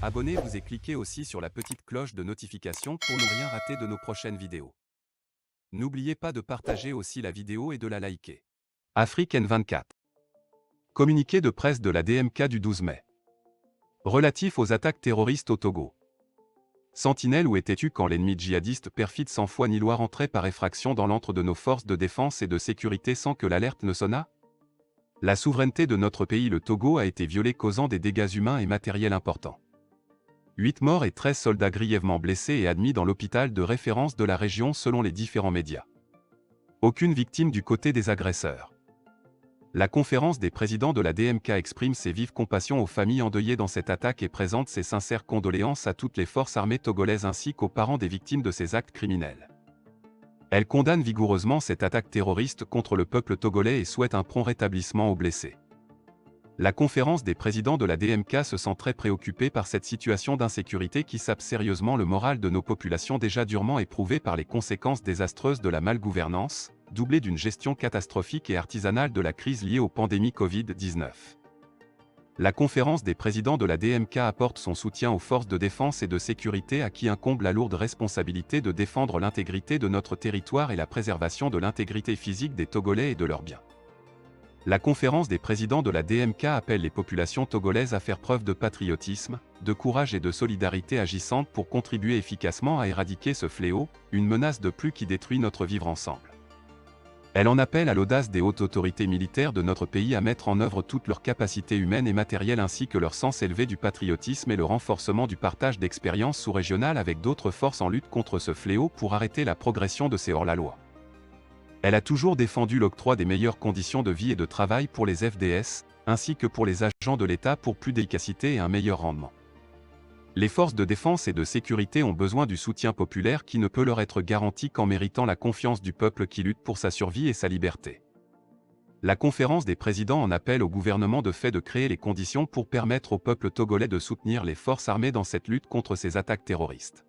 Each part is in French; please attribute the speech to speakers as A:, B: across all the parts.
A: Abonnez-vous et cliquez aussi sur la petite cloche de notification pour ne rien rater de nos prochaines vidéos. N'oubliez pas de partager aussi la vidéo et de la liker. Afrique N24. Communiqué de presse de la DMK du 12 mai. Relatif aux attaques terroristes au Togo. Sentinelle, où étais-tu quand l'ennemi djihadiste perfide sans foi ni loi rentrait par effraction dans l'antre de nos forces de défense et de sécurité sans que l'alerte ne sonnât? La souveraineté de notre pays, le Togo, a été violée, causant des dégâts humains et matériels importants. 8 morts et 13 soldats grièvement blessés et admis dans l'hôpital de référence de la région selon les différents médias. Aucune victime du côté des agresseurs. La conférence des présidents de la DMK exprime ses vives compassions aux familles endeuillées dans cette attaque et présente ses sincères condoléances à toutes les forces armées togolaises ainsi qu'aux parents des victimes de ces actes criminels. Elle condamne vigoureusement cette attaque terroriste contre le peuple togolais et souhaite un prompt rétablissement aux blessés. La conférence des présidents de la DMK se sent très préoccupée par cette situation d'insécurité qui sape sérieusement le moral de nos populations déjà durement éprouvées par les conséquences désastreuses de la malgouvernance, doublée d'une gestion catastrophique et artisanale de la crise liée aux pandémies Covid-19. La conférence des présidents de la DMK apporte son soutien aux forces de défense et de sécurité à qui incombe la lourde responsabilité de défendre l'intégrité de notre territoire et la préservation de l'intégrité physique des Togolais et de leurs biens. La conférence des présidents de la DMK appelle les populations togolaises à faire preuve de patriotisme, de courage et de solidarité agissante pour contribuer efficacement à éradiquer ce fléau, une menace de plus qui détruit notre vivre ensemble. Elle en appelle à l'audace des hautes autorités militaires de notre pays à mettre en œuvre toutes leurs capacités humaines et matérielles ainsi que leur sens élevé du patriotisme et le renforcement du partage d'expériences sous-régionales avec d'autres forces en lutte contre ce fléau pour arrêter la progression de ces hors-la-loi. Elle a toujours défendu l'octroi des meilleures conditions de vie et de travail pour les FDS, ainsi que pour les agents de l'État pour plus d'efficacité et un meilleur rendement. Les forces de défense et de sécurité ont besoin du soutien populaire qui ne peut leur être garanti qu'en méritant la confiance du peuple qui lutte pour sa survie et sa liberté. La conférence des présidents en appelle au gouvernement de fait de créer les conditions pour permettre au peuple togolais de soutenir les forces armées dans cette lutte contre ces attaques terroristes.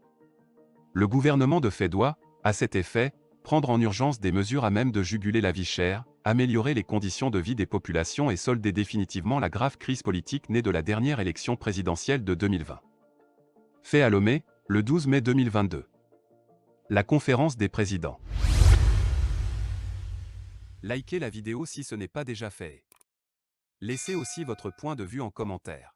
A: Le gouvernement de fait doit, à cet effet, prendre en urgence des mesures à même de juguler la vie chère, améliorer les conditions de vie des populations et solder définitivement la grave crise politique née de la dernière élection présidentielle de 2020. Fait à Lomé, le 12 mai 2022. La conférence des présidents. Likez la vidéo si ce n'est pas déjà fait. Laissez aussi votre point de vue en commentaire.